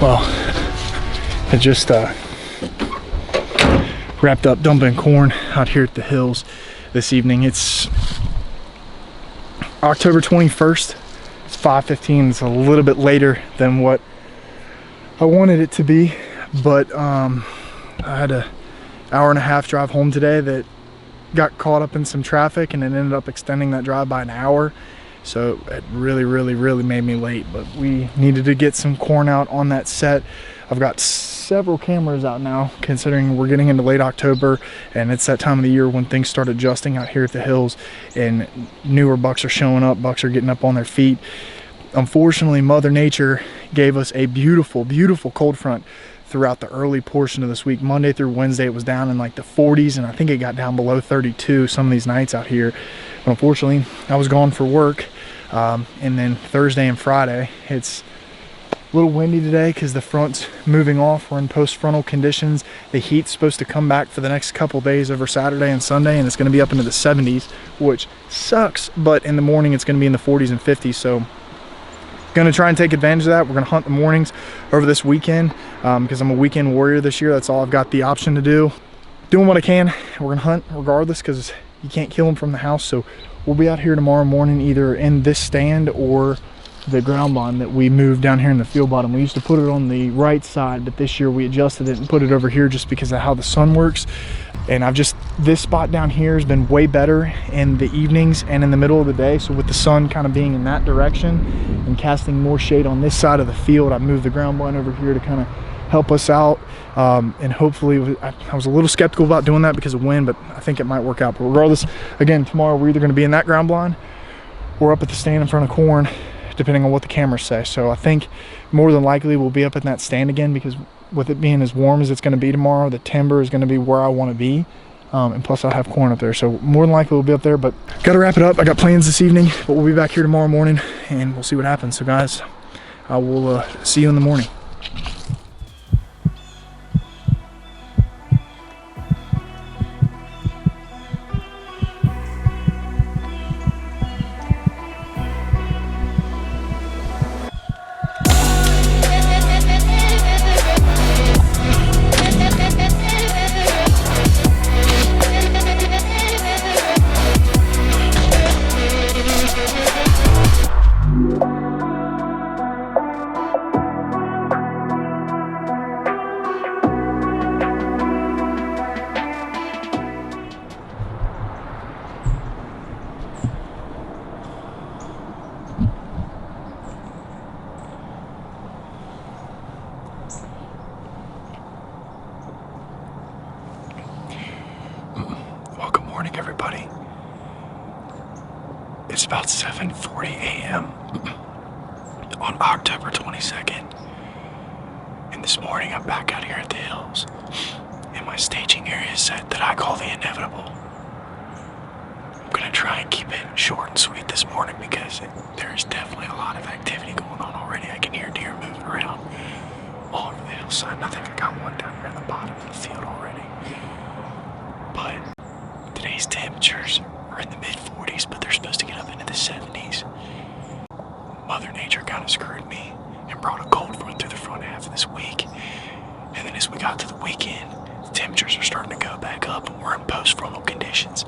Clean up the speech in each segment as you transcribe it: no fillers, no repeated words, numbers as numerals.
Well, I just wrapped up dumping corn out here at the hills this evening. It's October 21st. It's 5:15. It's a little bit later than what I wanted it to be, but I had an hour and a half drive home today that got caught up in some traffic, and it ended up extending that drive by an hour. So it really made me late, but we needed to get some corn out on that set. I've got several cameras out now, considering we're getting into late October and it's that time of the year when things start adjusting out here at the hills and newer bucks are showing up, bucks are getting up on their feet. Unfortunately, Mother Nature gave us a beautiful cold front throughout the early portion of this week. Monday through Wednesday it was down in like the 40s, and I think it got down below 32 some of these nights out here. But unfortunately, I was gone for work, and then Thursday and Friday it's a little windy today because the front's moving off. We're in post-frontal conditions. The heat's supposed to come back for the next couple days over Saturday and Sunday, and it's going to be up into the 70s, which sucks, but in the morning it's going to be in the 40s and 50s. So gonna try and take advantage of that. We're gonna hunt the mornings over this weekend because I'm a weekend warrior this year. That's all I've got the option to do. Doing what I can. We're gonna hunt regardless because you can't kill them from the house. So we'll be out here tomorrow morning either in this stand or the ground blind that we moved down here in the field bottom. We used to put it on the right side, but this year we adjusted it and put it over here just because of how the sun works. And this spot down here has been way better in the evenings and in the middle of the day. So with the sun kind of being in that direction and casting more shade on this side of the field, I moved the ground blind over here to kind of help us out. And hopefully, I was a little skeptical about doing that because of wind, but I think it might work out. But regardless, again, tomorrow we're either going to be in that ground blind or up at the stand in front of corn, depending on what the cameras say. So I think more than likely we'll be up in that stand again because with it being as warm as it's going to be tomorrow, the timber is going to be where I want to be, and plus I'll have corn up there, so more than likely we'll be up there. But gotta wrap it up. I got plans this evening, but we'll be back here tomorrow morning and we'll see what happens. So guys, I will see you in the morning. Everybody, it's about 7:40 a.m. on October 22nd, and this morning I'm back out here at the hills in my staging area set that I call the inevitable. I'm gonna try and keep it short and sweet this morning because there's definitely a lot of activity going on already. I can hear deer moving around all over the hillside. I think I got one down here at the bottom of the field already. But today's temperatures are in the mid-40s, but they're supposed to get up into the 70s. Mother Nature kind of screwed me and brought a cold front through the front half of this week. And then as we got to the weekend, the temperatures are starting to go back up and we're in post-frontal conditions.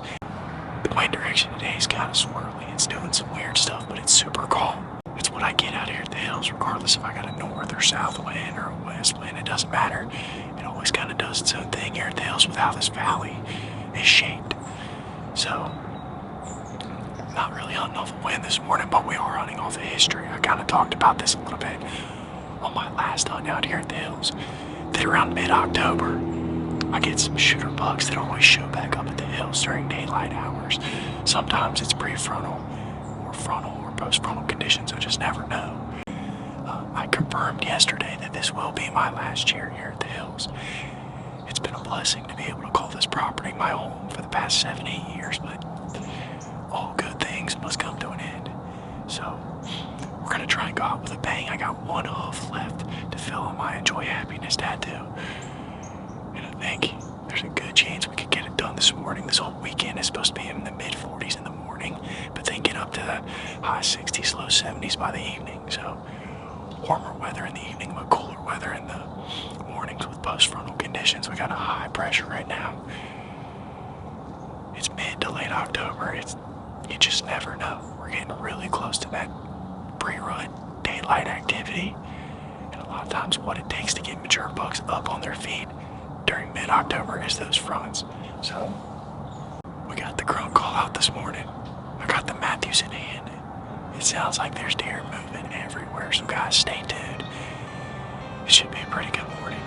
The wind direction today is kind of swirly. It's doing some weird stuff, but it's super calm. It's what I get out here at the hills, regardless if I got a north or south wind or a west wind. It doesn't matter. It always kind of does its own thing here at the hills with how this valley is shaped. So, not really hunting off a wind this morning, but we are hunting off of history. I kind of talked about this a little bit on my last hunt out here at the hills, that around mid-October, I get some shooter bucks that always show back up at the hills during daylight hours. Sometimes it's pre-frontal or frontal or post-frontal conditions, I just never know. I confirmed yesterday that this will be my last year here at the hills. It's been a blessing to be able to call this property my home for the past 7-8 years, but all good things must come to an end. So we're gonna try and go out with a bang. I got one hoof left to fill in my Enjoy Happiness tattoo, and I think there's a good chance we could get it done this morning. This whole weekend is supposed to be in the mid-40s in the morning, but then get up to the high 60s, low 70s by the evening. So warmer weather in the evening, but cooler weather in the mornings with post-frontal conditions. We got a high pressure right now. It's mid to late October. You just never know. We're getting really close to that pre-rut daylight activity. And a lot of times what it takes to get mature bucks up on their feet during mid-October is those fronts. So we got the grunt call out this morning. I got the Mathews in hand. It sounds like there's deer moving everywhere, so guys, stay tuned. It should be a pretty good morning.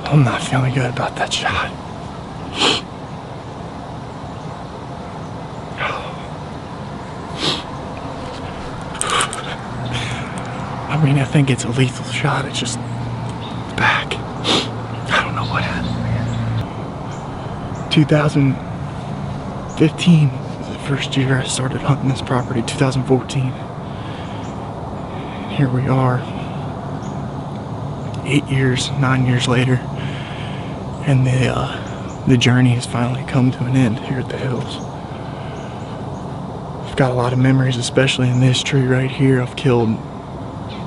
I'm not feeling good about that shot. I mean, I think it's a lethal shot. It's just back. I don't know what happened, man. 2015 was the first year I started hunting this property. 2014. And here we are. 9 years later, and the journey has finally come to an end here at the hills. I've got a lot of memories, especially in this tree right here. I've killed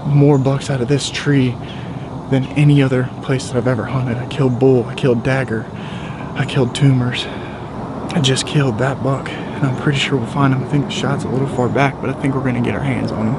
more bucks out of this tree than any other place that I've ever hunted. I killed bull, I killed dagger, I killed tumors. I just killed that buck, and I'm pretty sure we'll find him. I think the shot's a little far back, but I think we're gonna get our hands on him.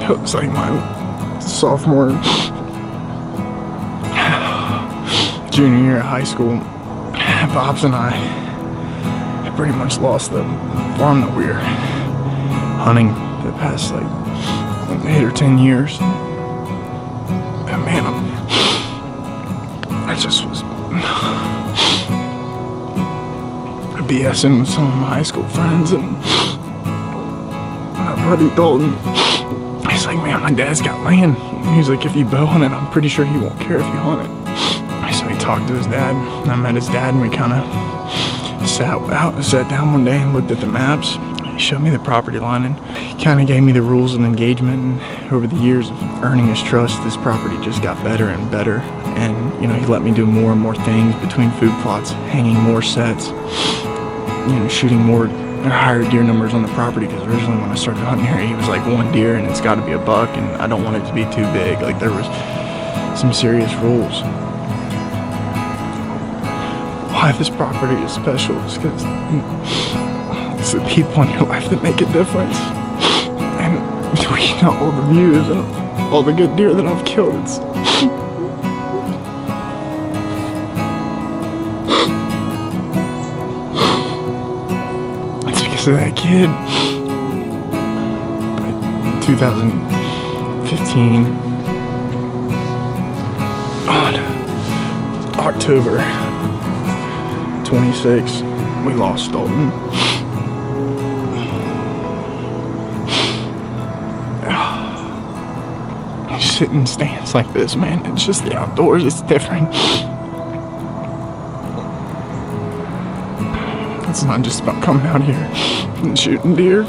It was like my sophomore, junior year of high school. Bob's and I had pretty much lost the farm that we were hunting the past like 8 or 10 years. And man, I just was BSing with some of my high school friends, and my buddy Dalton, he's like, man, my dad's got land. He's like, if you bow hunt it, I'm pretty sure he won't care if you hunt it. So he talked to his dad, and I met his dad, and we kind of sat down one day and looked at the maps. He showed me the property line, and he kind of gave me the rules of engagement. And over the years of earning his trust, this property just got better and better. And you know, he let me do more and more things between food plots, hanging more sets, you know, shooting more or higher deer numbers on the property, because originally when I started hunting here, he was like 1 deer and it's got to be a buck, and I don't want it to be too big. Like, there was some serious rules. Why this property is special is because it's the people in your life that make a difference. And you know, all the views and all the good deer that I've killed, to that kid. In 2015, on October 26, we lost Dalton. Sitting in stands like this, man, it's just the outdoors, it's different. It's not just about coming out here and shooting deer.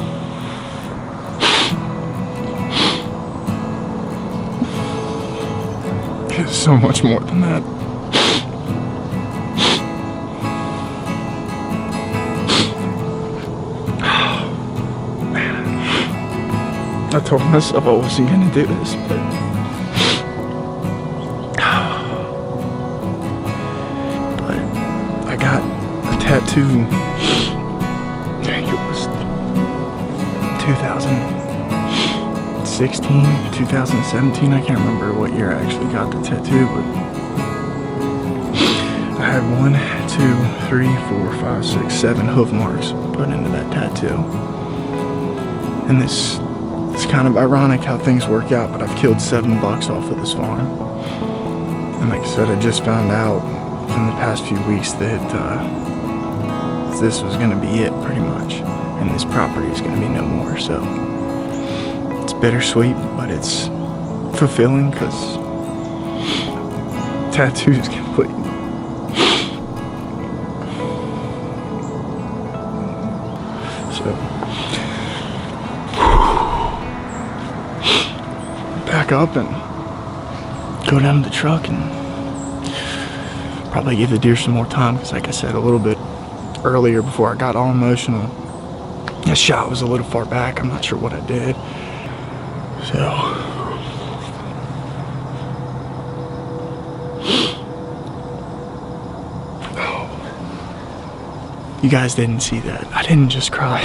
It's so much more than that. Man, I told myself I wasn't gonna do this, but I got a tattoo. 2016, 2017, I can't remember what year I actually got the tattoo, but I had 1, 2, 3, 4, 5, 6, 7 hoof marks put into that tattoo. And it's kind of ironic how things work out, but I've killed 7 bucks off of this farm. And like I said, I just found out in the past few weeks that this was going to be it, pretty much. And this property is going to be no more, so it's bittersweet, but it's fulfilling, because tattoo is complete. So back up and go down to the truck and probably give the deer some more time, because like I said a little bit earlier before I got all emotional, that shot was a little far back. I'm not sure what I did. So you guys didn't see that. I didn't just cry.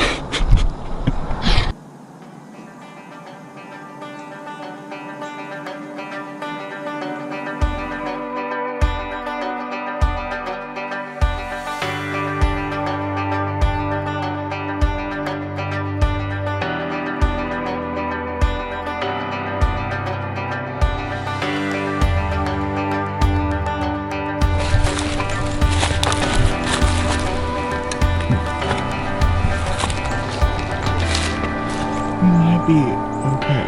we might be okay.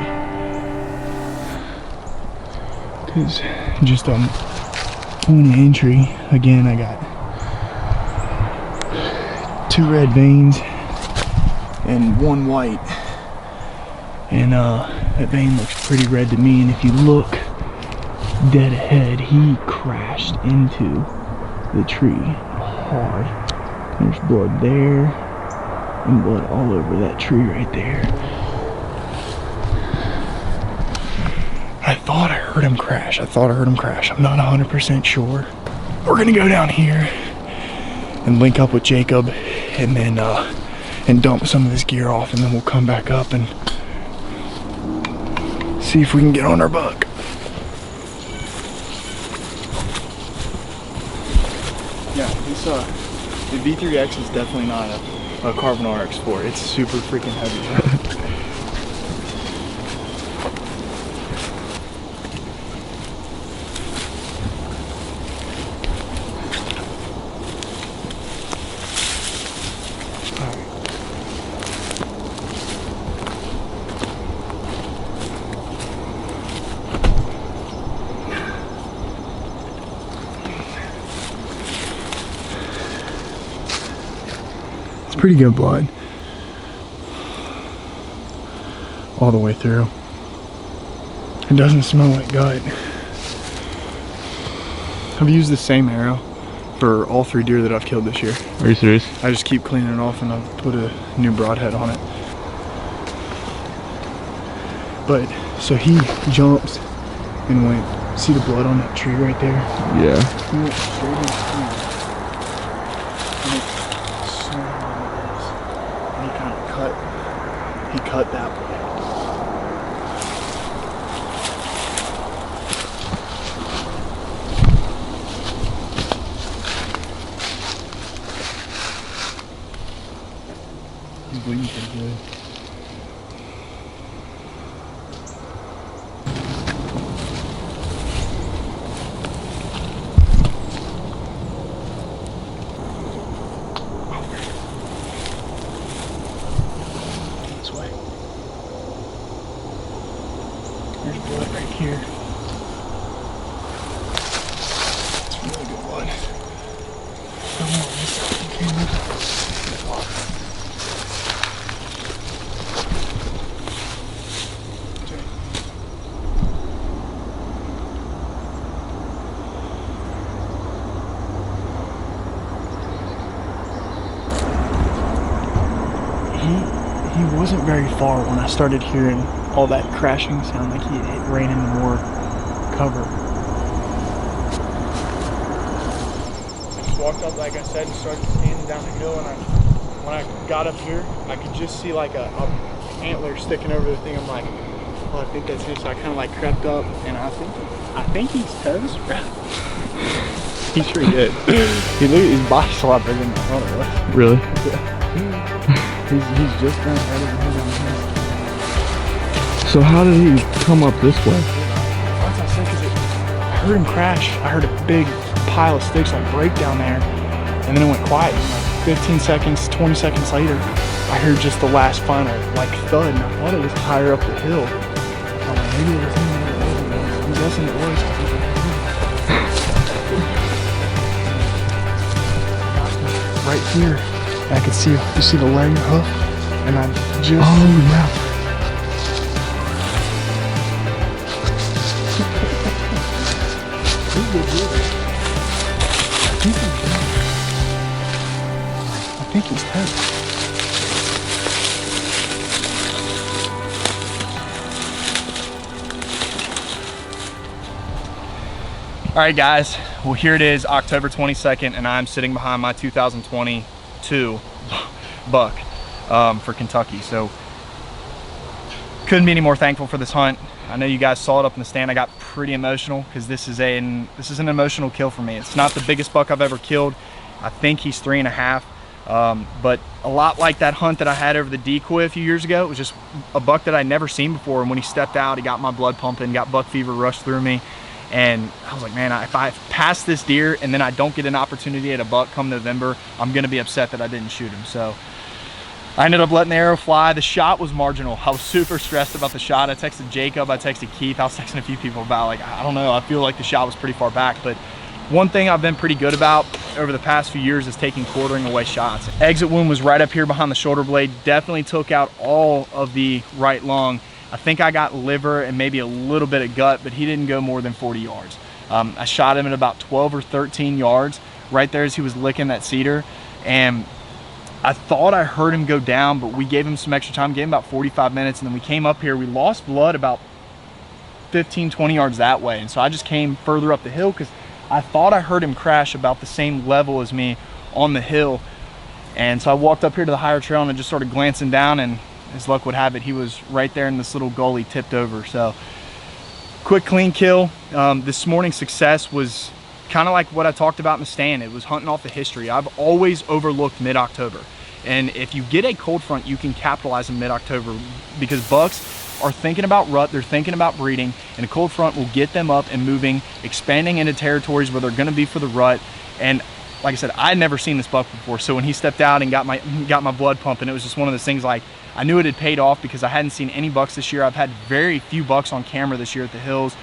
Cause just on entry, again, I got 2 red veins and 1 white. And that vein looks pretty red to me, and if you look dead ahead, he crashed into the tree hard. There's blood there and blood all over that tree right there. I thought I heard him crash. I'm not 100% sure. We're gonna go down here and link up with Jacob and then and dump some of this gear off, and then we'll come back up and see if we can get on our buck. Yeah, this the V3X is definitely not a Carbon RX4. It's super freaking heavy. Pretty good blood all the way through. It doesn't smell like gut. I've used the same arrow for all 3 deer that I've killed this year. Are you serious? I just keep cleaning it off and I'll put a new broadhead on it. But so he jumps and went, see the blood on that tree right there? Yeah. He went straight in the tree. He cut that way. He's bleeding pretty good. There's blood right here. It's really good blood. Come on, this camera. He wasn't very far when I started hearing all that crashing sound, like he ran into more cover. I just walked up, like I said, and started standing down the hill, and when I got up here, I could just see like a antler sticking over the thing. I'm like, oh, I think that's it. So I kind of like crept up, and I think he's toast. He sure did. His body's a lot bigger than I thought it was. Really? Yeah. He's just down right over here. So how did he come up this way? That's what I said, because I heard him crash. I heard a big pile of sticks like break down there, and then it went quiet. And like 15 seconds, 20 seconds later, I heard just the last final like thud, and I thought it was higher up the hill. Maybe it was him. I'm guessing it was. Right here, I could see. You see the leg hoof, and I just. Oh yeah. I think he's dead. All right, guys. Well, here it is, October 22nd, and I'm sitting behind my 2022 buck for Kentucky. So couldn't be any more thankful for this hunt. I know you guys saw it up in the stand. I got pretty emotional because this is an emotional kill for me. It's not the biggest buck I've ever killed. I think he's 3.5, but a lot like that hunt that I had over the decoy a few years ago. It was just a buck that I'd never seen before, and when he stepped out, he got my blood pumping, got buck fever rushed through me, and I was like, man, if I pass this deer and then I don't get an opportunity at a buck come November, I'm gonna be upset that I didn't shoot him. So I ended up letting the arrow fly. The shot was marginal. I was super stressed about the shot. I texted Jacob, I texted Keith, I was texting a few people about, like, I don't know, I feel like the shot was pretty far back. But one thing I've been pretty good about over the past few years is taking quartering away shots. Exit wound was right up here behind the shoulder blade. Definitely took out all of the right lung. I think I got liver and maybe a little bit of gut, but he didn't go more than 40 yards. I shot him at about 12 or 13 yards right there as he was licking that cedar. And I thought I heard him go down, but we gave him some extra time, gave him about 45 minutes, and then we came up here. We lost blood about 15, 20 yards that way. And so I just came further up the hill because I thought I heard him crash about the same level as me on the hill. And so I walked up here to the higher trail and I just started glancing down, and as luck would have it, he was right there in this little gully tipped over. So quick, clean kill. This morning's success was kind of like what I talked about in the stand. It was hunting off the history. I've always overlooked mid-October. And if you get a cold front, you can capitalize in mid-October because bucks are thinking about rut, they're thinking about breeding, and a cold front will get them up and moving, expanding into territories where they're gonna be for the rut. And like I said, I'd never seen this buck before. So when he stepped out and got my blood pumping, it was just one of those things, like, I knew it had paid off because I hadn't seen any bucks this year. I've had very few bucks on camera this year at the hills.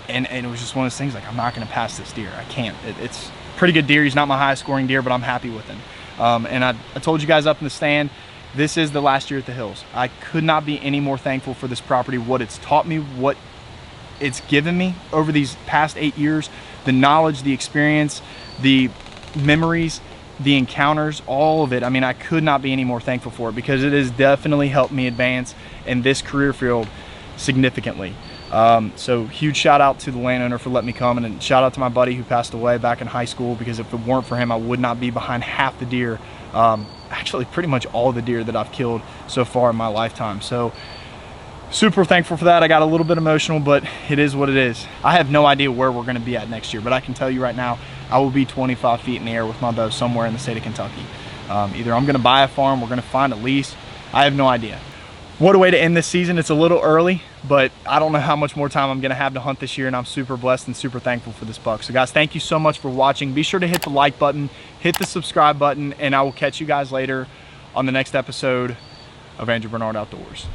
And it was just one of those things, like, I'm not gonna pass this deer. I can't. It's a pretty good deer. He's not my highest scoring deer, but I'm happy with him. And I told you guys up in the stand, this is the last year at the hills. I could not be any more thankful for this property, what it's taught me, what it's given me over these past 8 years, the knowledge, the experience, the memories, the encounters, all of it. I mean, I could not be any more thankful for it because it has definitely helped me advance in this career field significantly. So huge shout out to the landowner for letting me come, and shout out to my buddy who passed away back in high school, because if it weren't for him, I would not be behind half the deer, actually pretty much all the deer that I've killed so far in my lifetime. So super thankful for that. I got a little bit emotional, but it is what it is. I have no idea where we're going to be at next year, but I can tell you right now, I will be 25 feet in the air with my bow somewhere in the state of Kentucky. Either I'm going to buy a farm, we're going to find a lease. I have no idea. What a way to end this season. It's a little early, but I don't know how much more time I'm gonna have to hunt this year, and I'm super blessed and super thankful for this buck. So guys, thank you so much for watching. Be sure to hit the like button, hit the subscribe button, and I will catch you guys later on the next episode of Andrew Bernard Outdoors.